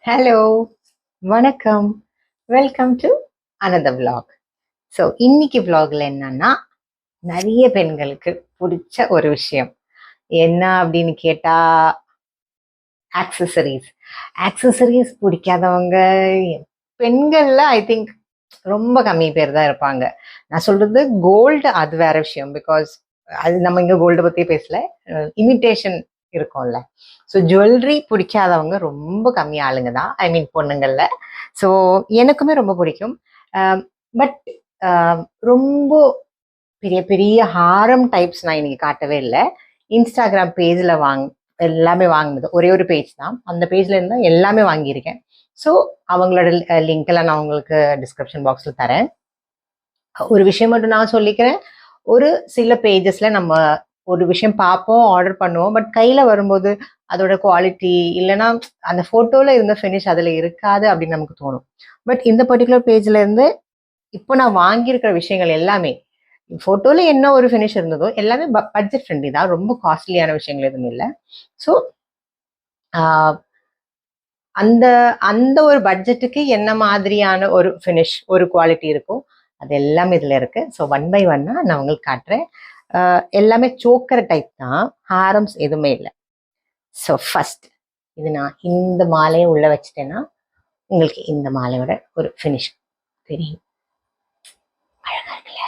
Hello, வணக்கம். Welcome to another vlog. So இன்னைக்கு vlogல என்னன்னா நிறைய பெண்களுக்கு பிடிச்ச ஒரு விஷயம் என்ன அப்படின்னு கேட்டா ஆக்சசரிஸ். ஆக்சசரிஸ் பிடிக்காதவங்க பெண்கள்ல ஐ திங்க் ரொம்ப கம்மி பேர் தான் இருப்பாங்க. நான் சொல்றது கோல்டு அது வேற விஷயம். பிகாஸ் அது நம்ம இங்க கோல்டு பத்தியே பேசல. இமிட்டேஷன் இருக்கும்ல. ஸோ ஜுவல்லரி பிடிக்காதவங்க ரொம்ப கம்மி ஆளுங்க தான், ஐ மீன் பொண்ணுங்கள்ல. ஸோ எனக்குமே ரொம்ப பிடிக்கும். பட் ரொம்ப பெரிய பெரிய ஹாரம் டைப்ஸ் நான் இன்னைக்கு காட்டவே இல்லை. இன்ஸ்டாகிராம் பேஜில் எல்லாமே வாங்கினது ஒரே ஒரு பேஜ் தான். அந்த பேஜ்ல இருந்தா எல்லாமே வாங்கியிருக்கேன். ஸோ அவங்களோட லிங்க் எல்லாம் நான் உங்களுக்கு டிஸ்கிரிப்ஷன் பாக்ஸில் தரேன். ஒரு விஷயம் மட்டும் நான் சொல்லிக்கிறேன். ஒரு சில பேஜஸ்ல நம்ம ஒரு விஷயம் பார்ப்போம், ஆர்டர் பண்ணுவோம், பட் கையில வரும்போது அதோட குவாலிட்டி இல்லைன்னா அந்த போட்டோல இருந்த ஃபினிஷ் அதுல இருக்காது அப்படின்னு நமக்கு தோணும். பட் இந்த பர்டிகுலர் பேஜ்ல இருந்து இப்போ நான் வாங்கியிருக்கிற விஷயங்கள் எல்லாமே போட்டோல என்ன ஒரு ஃபினிஷ் இருந்ததோ எல்லாமே பட்ஜெட் ஃப்ரெண்ட்லி தான். ரொம்ப காஸ்ட்லியான விஷயங்கள் எதுவும் இல்லை. ஸோ அந்த அந்த ஒரு பட்ஜெட்டுக்கு என்ன மாதிரியான ஒரு ஃபினிஷ் ஒரு குவாலிட்டி இருக்கும் அது எல்லாமே இதுல இருக்கு. ஸோ ஒன் பை ஒன்னா நான் உங்களுக்கு காட்டுறேன். எல்லாமே சோக்கர் டைப் தான், ஹாரம்ஸ் எதுவுமே இல்லை. ஸோ ஃபர்ஸ்ட் இது நான் இந்த மாலையை உள்ள வச்சுட்டேன்னா உங்களுக்கு இந்த மாலையோட ஒரு ஃபினிஷ் தெரியும். அழகா இருக்குல்ல?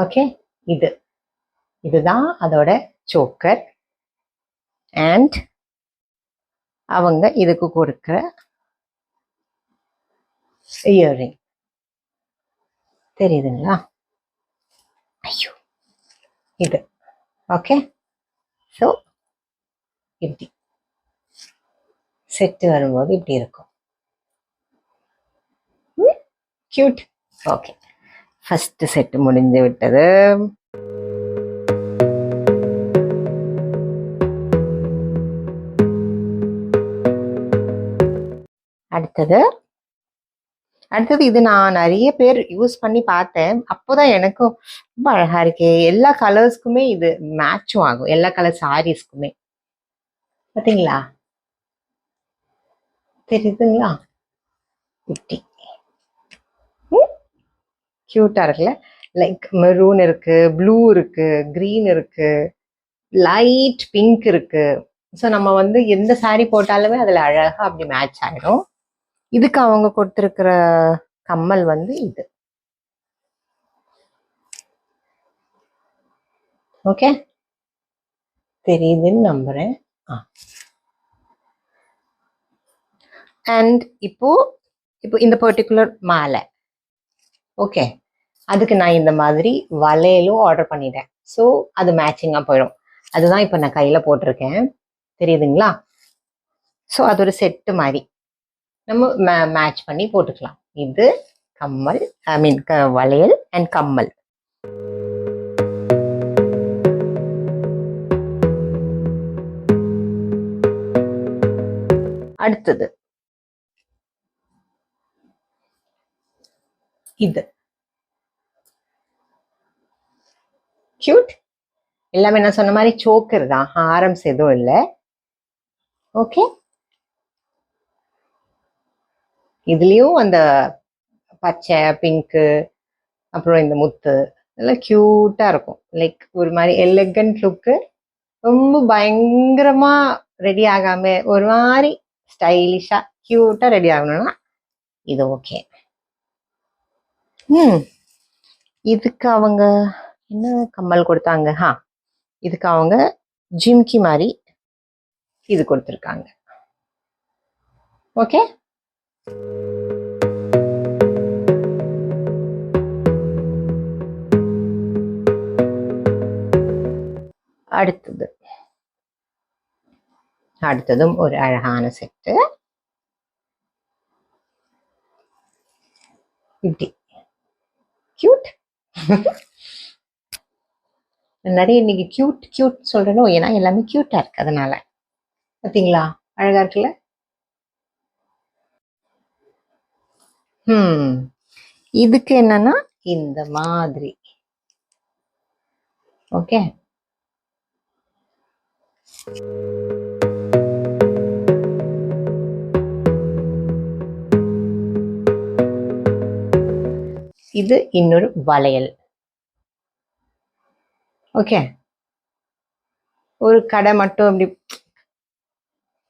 ஓகே, இதுதான் அதோட சோக்கர். அண்ட் அவங்க இதுக்கு கொடுக்குற இயர்ரிங் தெரியுதுங்களா? ஐயோ, இது ஓகே. ஸோ இப்படி செட்டு வரும்போது இப்படி இருக்கும். கியூட். ஓகே, ஃபர்ஸ்ட் செட்டு முடிஞ்சு விட்டது. அடுத்தது இது நான் நிறைய பேர் யூஸ் பண்ணி பார்த்தேன். அப்போதான் எனக்கும் ரொம்ப அழகா இருக்கே. எல்லா கலர்ஸ்க்குமே இது மேட்சும் ஆகும், எல்லா கலர் சாரீஸ்க்குமே. பார்த்தீங்களா? தெரியுதுங்களா? இப்படி கியூட்டா இருக்குல்ல? லைக் மெரூன் இருக்கு, ப்ளூ இருக்கு, கிரீன் இருக்கு, லைட் பிங்க் இருக்கு. ஸோ நம்ம வந்து எந்த சாரீ போட்டாலுமே அதுல அழகா அப்படி மேட்ச் ஆயிடும். இதுக்கு அவங்க கொடுத்துருக்கிற கம்மல் வந்து இது. ஓகே, தெரியுதுன்னு நம்புறேன். அண்ட் இப்போ இந்த பர்டிகுலர் மாலை ஓகே, அதுக்கு நான் இந்த மாதிரி வளையலும் ஆர்டர் பண்ணிட்டேன். ஸோ அது மேட்சிங்கா போயிடும். அதுதான் இப்போ நான் கையில போட்டிருக்கேன், தெரியுதுங்களா? ஸோ அது ஒரு செட்டு மாதிரி நம்ம மேட்ச் பண்ணி போட்டுக்கலாம். இது கம்மல், ஐ மீன் வளையல் அண்ட் கம்மல். அடுத்தது இது கியூட். எல்லாமே நான் சொன்ன மாதிரி சோக்கர் தான், ஹாரம்ஸ் எதுவும் இல்லை. ஓகே, இதுலயும் அந்த பச்சை பிங்க்கு அப்புறம் இந்த முத்து எல்லாம் கியூட்டா இருக்கும். லைக் ஒரு மாதிரி எலகண்ட் லுக்கு. ரொம்ப பயங்கரமா ரெடி ஆகாம ஒரு மாதிரி ஸ்டைலிஷா கியூட்டா ரெடி ஆகணும்னா இது ஓகே. இதுக்கு அவங்க என்ன கம்மல் கொடுத்தாங்க? இதுக்கு அவங்க ஜிம்கி மாதிரி இது கொடுத்துருக்காங்க. ஓகே, அடுத்ததும் ஒரு அழகான செட்டு. இப்படி கியூட். நிறைய இன்னைக்கு கியூட் கியூட் சொல்றேனோ, ஏன்னா எல்லாமே கியூட்டா இருக்கு, அதனால. பார்த்தீங்களா? அழகா இருக்குல்ல? இதுக்கு என்னன்னா இந்த மாதிரி. ஓகே, இது இன்னொரு வளையல். ஓகே, ஒரு கடை மட்டும் அப்படி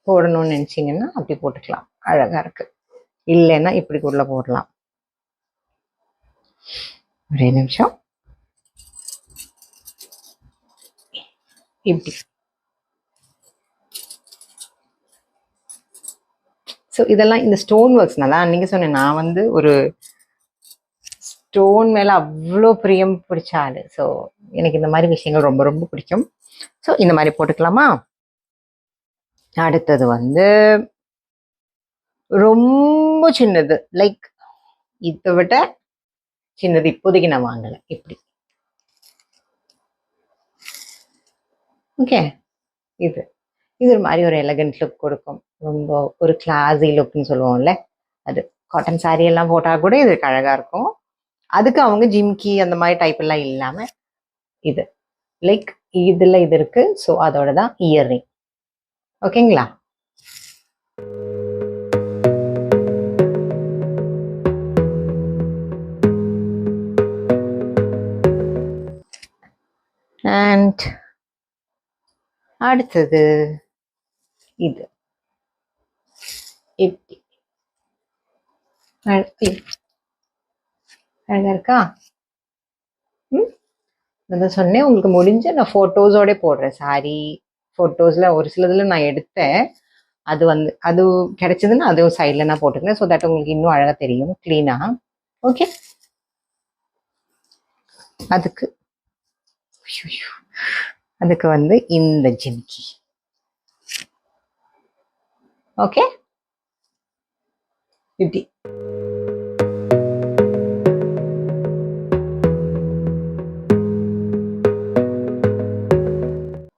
போடணும்னு நினைச்சீங்கன்னா அப்படி போட்டுக்கலாம், அழகா இருக்கு. இல்லைன்னா இப்படி கூட போடலாம். ஒரே நிமிஷம். இப்படி. ஸோ இதெல்லாம் இந்த ஸ்டோன் ஒர்க்ஸ்னால நீங்க சொன்னேன், நான் வந்து ஒரு ஸ்டோன் மேல அவ்வளோ பிரியம் பிடிச்ச ஆளு. ஸோ எனக்கு இந்த மாதிரி விஷயங்கள் ரொம்ப ரொம்ப பிடிக்கும். ஸோ இந்த மாதிரி போட்டுக்கலாமா? அடுத்தது வந்து ரொம்ப சின்னது, லைக் இதை விட சின்னது இப்போதைக்கு நான் வாங்கலை. இப்படி. ஓகே, இது இது ஒரு மாதிரி ஒரு எலகண்ட் லுக் கொடுக்கும். ரொம்ப ஒரு கிளாஸி லுக்னு சொல்லுவோம்ல, அது காட்டன் சாரி எல்லாம் போட்டால் கூட இதுக்கு அழகாக இருக்கும். அதுக்கு அவங்க ஜிம்கி அந்த மாதிரி டைப் எல்லாம் இல்லாமல் இது லைக் இதில் இது இருக்கு. ஸோ அதோட தான் இயர்ரிங். ஓகேங்களா? அண்ட் அடுத்தது இது இப்படி அழகா இருக்கா? நான் சொன்னேன் உங்களுக்கு முடிஞ்ச நான் ஃபோட்டோஸோட போடுறேன். சாரி ஃபோட்டோஸில் ஒரு சிலதில் நான் எடுத்தேன். அது வந்து அது கிடைச்சதுன்னா அதுவும் சைடில் நான் போட்டுக்கிறேன். ஸோ தட் உங்களுக்கு இன்னும் அழகாக தெரியும் க்ளீனாக. ஓகே, அதுக்கு வந்து இந்த ஜிம்கி. ஓகே, இப்படி.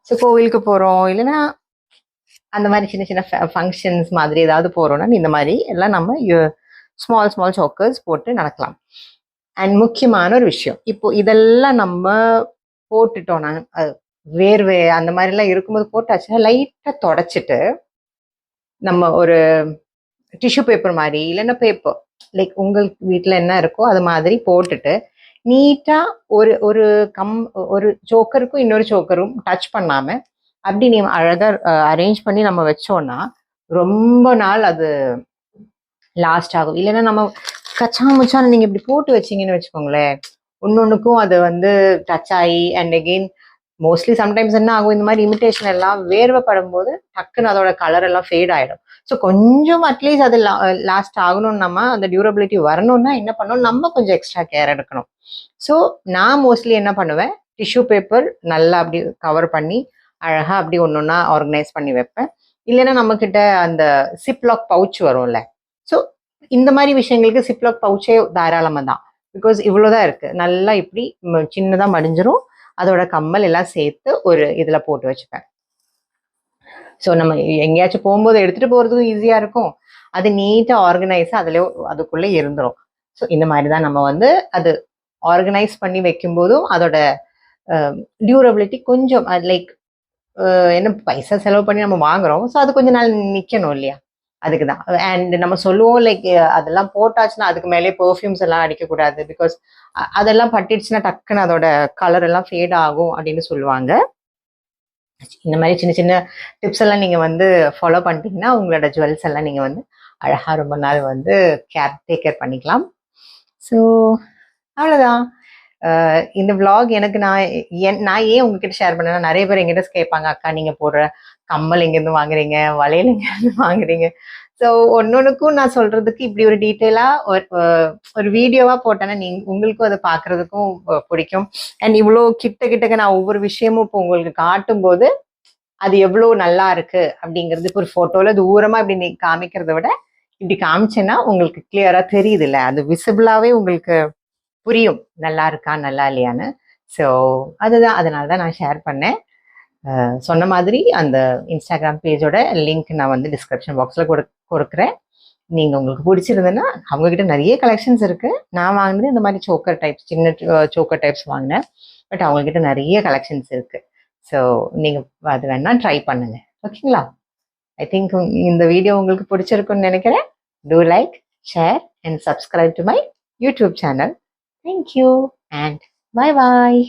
ஸோ கோவிலுக்கு போகிறோம், இல்லைன்னா அந்த மாதிரி சின்ன சின்ன ஃபங்க்ஷன்ஸ் மாதிரி ஏதாவது போகிறோன்னா இந்த மாதிரி எல்லாம் நம்ம ஸ்மால் ஸ்மால் சோக்கர்ஸ் போட்டு நடக்கலாம். அண்ட் முக்கியமான ஒரு விஷயம், இப்போ இதெல்லாம் நம்ம போட்டுட்டோம்னா வேர்வை அந்த மாதிரிலாம் இருக்கும்போது போட்டாச்சுன்னா லைட்டாக தொடச்சிட்டு நம்ம ஒரு டிஷ்யூ பேப்பர் மாதிரி இல்லைன்னா பேப்பர் லைக் உங்களுக்கு வீட்டில் என்ன இருக்கோ அது மாதிரி போட்டுட்டு நீட்டாக ஒரு ஒரு ஒரு சோக்கருக்கும் இன்னொரு சோக்கரும் டச் பண்ணாமல் அப்படி நீ அழகாக அரேஞ்ச் பண்ணி நம்ம வச்சோன்னா ரொம்ப நாள் அது லாஸ்ட் ஆகும். இல்லைன்னா நம்ம கச்சாமுச்சான்னு நீங்கள் இப்படி போட்டு வச்சிங்கன்னு வச்சுக்கோங்களேன், ஒன்னொன்றுக்கும் அது வந்து டச் ஆகி அண்ட் அகெயின் மோஸ்ட்லி சம்டைம்ஸ் என்ன ஆகும், இந்த மாதிரி இமிட்டேஷன் எல்லாம் வேர்வைப்படும் போது டக்குன்னு அதோட கலர் எல்லாம் ஃபேட் ஆகிடும். ஸோ கொஞ்சம் அட்லீஸ்ட் அது லாஸ்ட் ஆகணும்னு நம்ம அந்த டியூரபிலிட்டி வரணும்னா என்ன பண்ணணும், நம்ம கொஞ்சம் எக்ஸ்ட்ரா கேர் எடுக்கணும். ஸோ நான் மோஸ்ட்லி என்ன பண்ணுவேன், டிஷ்யூ பேப்பர் நல்லா அப்படி கவர் பண்ணி அழகாக அப்படி ஒன்று ஒன்றா ஆர்கனைஸ் பண்ணி வைப்பேன். இல்லைன்னா நம்மக்கிட்ட அந்த சிப்லாக் பவுச் வரும்ல, ஸோ இந்த மாதிரி விஷயங்களுக்கு சிப்லாக் பவுச்சே தாராளமாக தான். பிகாஸ் இவ்வளோதான் இருக்குது, நல்லா இப்படி சின்னதாக மடிஞ்சிரும். அதோட கம்மல் எல்லாம் சேர்த்து ஒரு இதில் போட்டு வச்சுப்பேன். ஸோ நம்ம எங்கேயாச்சும் போகும்போது எடுத்துகிட்டு போகிறதுக்கும் ஈஸியாக இருக்கும். அது நீட்டாக ஆர்கனைஸாக அதில் அதுக்குள்ளே இருந்துடும். ஸோ இந்த மாதிரி தான் நம்ம வந்து அது ஆர்கனைஸ் பண்ணி வைக்கும்போதும் அதோட டியூரபிலிட்டி கொஞ்சம் லைக் என்ன பைசா செலவு பண்ணி நம்ம வாங்குறோம், ஸோ அது கொஞ்சம் நாள் நிற்கணும் இல்லையா, அதுக்கு தான். அண்ட் நம்ம சொல்லுவோம் லைக் அதெல்லாம் போட்டாச்சுன்னா அதுக்கு மேலே பெர்ஃப்யூம்ஸ் எல்லாம் அடிக்கக்கூடாது, பிகாஸ் அதெல்லாம் பட்டுடுச்சுன்னா டக்குன்னு அதோட கலர் எல்லாம் ஃபேட் ஆகும் அப்படின்னு சொல்லுவாங்க. இந்த மாதிரி சின்ன சின்ன டிப்ஸ் எல்லாம் நீங்கள் வந்து ஃபாலோ பண்ணிட்டீங்கன்னா உங்களோட ஜுவல்ஸ் எல்லாம் நீங்கள் வந்து அழகாக ரொம்ப நாள் வந்து டேக் கேர் பண்ணிக்கலாம். ஸோ அவ்வளோதான் இந்த விளாக். எனக்கு நான் ஏன் உங்ககிட்ட ஷேர் பண்ணேன்னா, நிறைய பேர் எங்கிட்ட கேட்பாங்க, அக்கா நீங்கள் போடுற கம்மல் எங்கேருந்து வாங்குறீங்க, வளையல் எங்கேருந்து வாங்குறீங்க. ஸோ ஒன்னொன்றுக்கும் நான் சொல்றதுக்கு இப்படி ஒரு டீட்டெயிலாக ஒரு வீடியோவாக போட்டேன்னா உங்களுக்கும் அதை பார்க்கறதுக்கும் பிடிக்கும். அண்ட் இவ்வளோ கிட்டக்க நான் ஒவ்வொரு விஷயமும் இப்போ உங்களுக்கு காட்டும் போது அது எவ்வளோ நல்லா இருக்கு அப்படிங்கிறது இப்போ ஒரு ஃபோட்டோவில் தூரமாக இப்படி நீ காமிக்கிறத விட இப்படி காமிச்சேன்னா உங்களுக்கு கிளியராக தெரியுது இல்லை, அது விசிபிளாகவே உங்களுக்கு புரியும் நல்லா இருக்கா நல்லா இல்லையான்னு. ஸோ அதுதான், அதனால தான் நான் ஷேர் பண்ணேன். சொன்ன மாதிரி அந்த இன்ஸ்டாகிராம் பேஜோட லிங்க் நான் வந்து டிஸ்கிரிப்ஷன் பாக்ஸில் கொடுக்குறேன். நீங்கள் உங்களுக்கு பிடிச்சிருந்ததுன்னா, அவங்கக்கிட்ட நிறைய கலெக்ஷன்ஸ் இருக்குது. நான் வாங்கினது இந்த மாதிரி சோக்கர் டைப்ஸ், சின்ன சோக்கர் டைப்ஸ் வாங்கினேன். பட் அவங்கக்கிட்ட நிறைய கலெக்ஷன்ஸ் இருக்குது. ஸோ நீங்கள் அது வேணா ட்ரை பண்ணுங்க. ஓகேங்களா? ஐ திங்க் இந்த வீடியோ உங்களுக்கு பிடிச்சிருக்குன்னு நினைக்கிறேன். Do like, share and subscribe to my YouTube channel. Thank you and bye bye.